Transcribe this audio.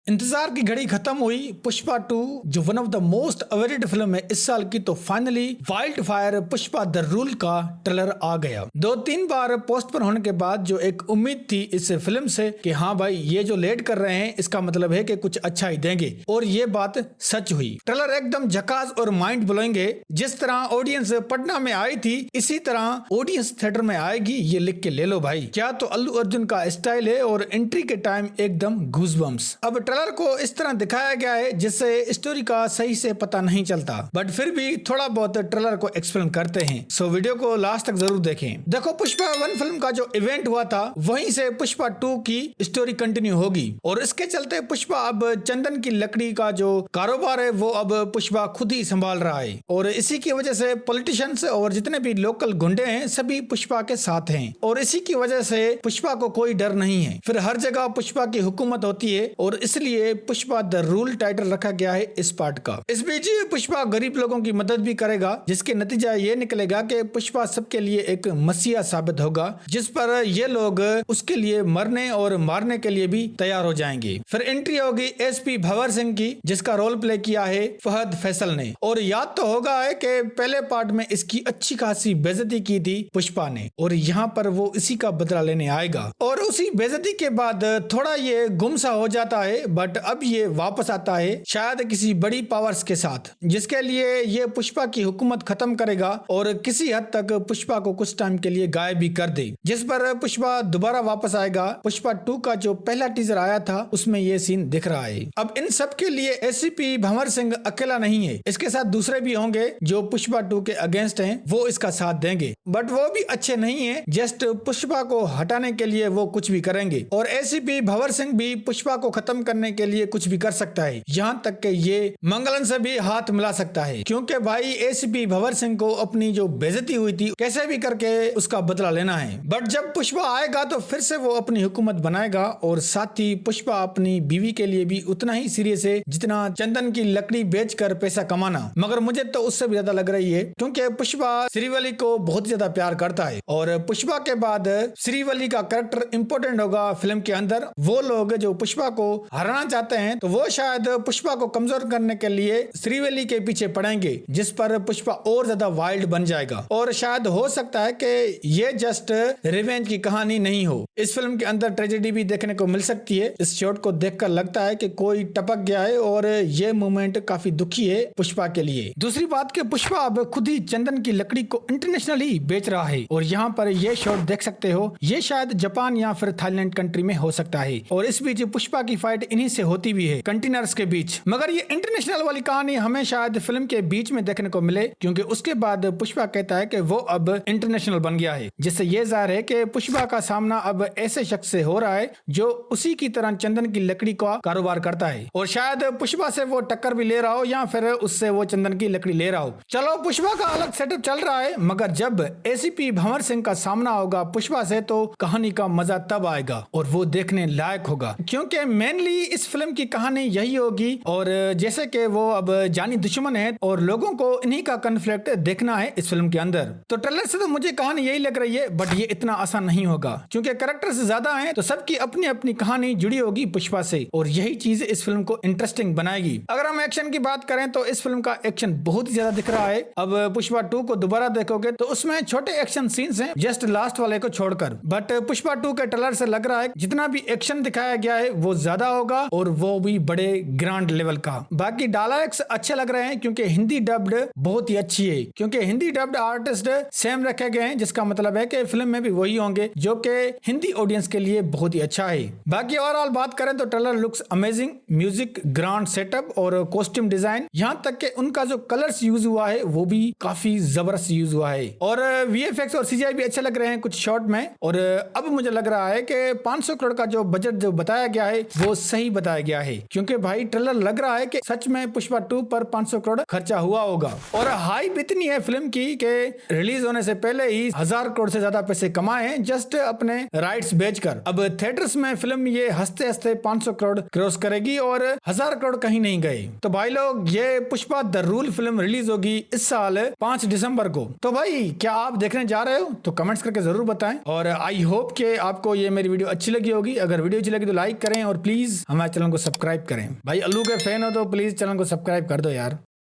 इंतजार की घड़ी खत्म हुई। पुष्पा 2 जो one of the most awaited film है इस साल की, तो finally wild fire Pushpa the rule का ट्रेलर आ गया। 2-3 बार पोस्टपोन होने के बाद जो एक उम्मीद थी इस फिल्म से कि हाँ भाई ये जो लेट कर रहे हैं इसका मतलब है कि कुछ अच्छा ही देंगे, और ये बात सच हुई। ट्रेलर एकदम झकास और माइंड ब्लोइंग है। जिस तरह ऑडियंस पटना में आई थी इसी तरह ऑडियंस थिएटर में आएगी, ये लिख के ले लो भाई। क्या तो अल्लू अर्जुन का स्टाइल है और एंट्री के टाइम एकदम गूज़बम्स। अब ट्रेलर को इस तरह दिखाया गया है जिससे स्टोरी का सही से पता नहीं चलता, बट फिर भी थोड़ा बहुत ट्रेलर को एक्सप्लेन करते हैं। सो वीडियो को लास्ट तक जरूर देखें। देखो, पुष्पा 1 फिल्म का जो इवेंट हुआ था वहीं से पुष्पा 2 की स्टोरी कंटिन्यू होगी, और इसके चलते पुष्पा अब चंदन की लकड़ी का जो कारोबार है वो अब पुष्पा खुद ही संभाल रहा है, और इसी की वजह से पॉलिटिशियंस और जितने भी लोकल गुंडे हैं सभी पुष्पा के साथ हैं, और इसी की वजह से पुष्पा को कोई डर नहीं है। फिर हर जगह पुष्पा की हुकूमत होती है, और इसलिए पुष्पा द रूल टाइटल रखा गया है इस पार्ट का। इस बीच पुष्पा गरीब लोगों की मदद भी करेगा, जिसके नतीजा ये निकलेगा कि पुष्पा सबके लिए एक मसीहा साबित होगा, जिस पर ये लोग उसके लिए मरने और मारने के लिए भी तैयार हो जाएंगे। फिर एंट्री होगी एसपी भंवर सिंह की, जिसका रोल प्ले किया है फहद फैसल ने, और याद तो होगा है कि पहले पार्ट में इसकी अच्छी खासी बेइज्जती की थी पुष्पा ने, और यहाँ पर वो इसी का बदला लेने आएगा। और उसी बेइज्जती के बाद थोड़ा ये गुमसा हो जाता है, बट अब ये वापस आता है शायद किसी बड़ी पावर्स के साथ, जिसके लिए ये पुष्पा की हुकूमत खत्म करेगा और किसी हद तक पुष्पा को कुछ टाइम के लिए गायब भी कर दे, जिस पर पुष्पा दोबारा वापस आएगा। पुष्पा 2 का जो पहला टीजर आया था उसमें ये सीन दिख रहा है। अब इन सब के लिए एसीपी भंवर सिंह अकेला नहीं है, इसके साथ दूसरे भी होंगे जो पुष्पा 2 के अगेंस्ट हैं, वो इसका साथ देंगे, बट वो भी अच्छे नहीं है। जस्ट पुष्पा को हटाने के लिए वो कुछ भी करेंगे, और एसीपी भंवर सिंह भी पुष्पा को खत्म करने के लिए कुछ भी कर सकता है, यहाँ तक कि ये मंगलन से भी हाथ मिला सकता है, क्योंकि भाई एसीपी भंवर सिंह को अपनी जो बेइज्जती हुई थी कैसे भी करके उसका बदला लेना है। बट जब पुष्पा आएगा तो फिर से वो अपनी हुकूमत बनाएगा, और साथ ही पुष्पा अपनी बीवी के लिए भी उतना ही सीरियस है जितना चंदन की लकड़ी बेचकर पैसा कमाना, मगर मुझे तो उससे भी ज्यादा लग रही है, क्योंकि पुष्पा श्रीवली को बहुत ज्यादा प्यार करता है, और पुष्पा के बाद श्रीवली का कैरेक्टर इंपॉर्टेंट होगा फिल्म के अंदर। वो लोग जो पुष्पा को हराना चाहते हैं तो वो शायद पुष्पा को कमजोर करने के लिए श्रीवली के पीछे पड़ेंगे, जिस पर पुष्पा और ज्यादा वाइल्ड बन जाएगा, और शायद हो सकता है कि ये जस्ट रिवेंज की कहानी नहीं हो। इस फिल्म के अंदर ट्रेजेडी भी देखने को मिल सकती है। इस शॉट को देखकर लगता है कि कोई टपक गया है, और ये मोमेंट काफी दुखी है पुष्पा के लिए। दूसरी बात कि पुष्पा अब खुद ही चंदन की लकड़ी को इंटरनेशनली बेच रहा है, और यहाँ पर ये शॉट देख सकते हो, ये शायद जापान या फिर थाईलैंड कंट्री में हो सकता है, और इस बीच पुष्पा की फाइट इन्हीं से होती भी है कंटेनर्स के बीच। मगर ये इंटरनेशनल वाली कहानी हमें शायद फिल्म के बीच में देखने को मिले, क्योंकि उसके बाद पुष्पा कहता है कि वो अब इंटरनेशनल बन गया है, जिससे ये जाहिर है कि पुष्पा का सामना अब ऐसे शख्स से हो रहा है जो उसी की तरह चंदन की लकड़ी का कारोबार करता है, और शायद पुष्पा से वो टक्कर भी ले रहा हो या फिर उससे वो चंदन की लकड़ी ले रहा हो। चलो, पुष्पा का अलग सेटअप चल रहा है, मगर जब एसीपी भंवर सिंह का सामना होगा पुष्पा से तो कहानी का मजा तब आएगा, और वो देखने लायक होगा, क्योंकि मेनली इस फिल्म की कहानी यही होगी। और जैसे कि वो अब जानी दुश्मन है और लोगों को इन्हीं का कन्फ्लिक्ट देखना है इस फिल्म के अंदर, तो ट्रेलर से तो मुझे कहानी यही लग रही है, बट ये इतना आसान नहीं होगा, क्योंकि कैरेक्टर्स ज्यादा हैं तो सबकी अपनी अपनी कहानी जुड़ी होगी पुष्पा से, और यही चीज इस फिल्म को इंटरेस्टिंग बनाएगी। अगर हम एक्शन की बात करें तो इस फिल्म का एक्शन बहुत ही ज्यादा दिख रहा है। अब पुष्पा 2 को दोबारा देखोगे तो उसमें छोटे एक्शन सीन्स हैं, जस्ट लास्ट वाले को छोड़कर, बट पुष्पा 2 के ट्रेलर से लग रहा है जितना भी एक्शन दिखाया गया है वो ज्यादा होगा, और वो भी बड़े ग्रांड लेवल का। बाकी डायलॉग्स अच्छे लग रहे हैं, क्योंकि हिंदी डब्ड बहुत ही अच्छी है, क्योंकि हिंदी डब्ड आर्टिस्ट सेम रखे गए हैं, जिसका मतलब है कि फिल्म में भी वही होंगे, जो कि हिंदी ऑडियंस के लिए बहुत ही अच्छा है। बाकी ओवरऑल बात करें तो trailer looks amazing, music, grand setup और कॉस्ट्यूम डिजाइन, यहाँ तक कि उनका जो कलर्स यूज हुआ है वो भी काफी जबरदस्त यूज हुआ है, और वीएफएक्स और सीजीआई भी अच्छे लग रहे हैं कुछ शॉट में। और अब मुझे लग रहा है कि 500 करोड़ का जो बजट जो बताया गया है वो सही बताया गया है, क्योंकि भाई ट्रेलर लग रहा है कि सच में पुष्पा 2 पर 500 करोड़ खर्चा हुआ होगा। और हाइप इतनी है फिल्म की कि रिलीज होने से पहले ही 1000 करोड़ से ज्यादा पैसे कमाए हैं जस्ट अपने राइट्स बेचकर। अब थिएटर्स में फिल्म ये हंसते हंसते 500 करोड़ क्रॉस करेगी, और 1000 करोड़ कहीं नहीं गए। तो भाई लोग, ये Pushpa the rule film release होगी इस साल 5 दिसंबर को। तो भाई क्या आप देखने जा रहे हो? तो कमेंट्स करके जरूर बताएं, और आई होप कि आपको ये मेरी वीडियो अच्छी लगी होगी। अगर वीडियो अच्छी लगी तो लाइक करें, और प्लीज हमारे हमारे चैनल को सब्सक्राइब करें। भाई अल्लू के फैन हो तो प्लीज चैनल को सब्सक्राइब कर दो यार।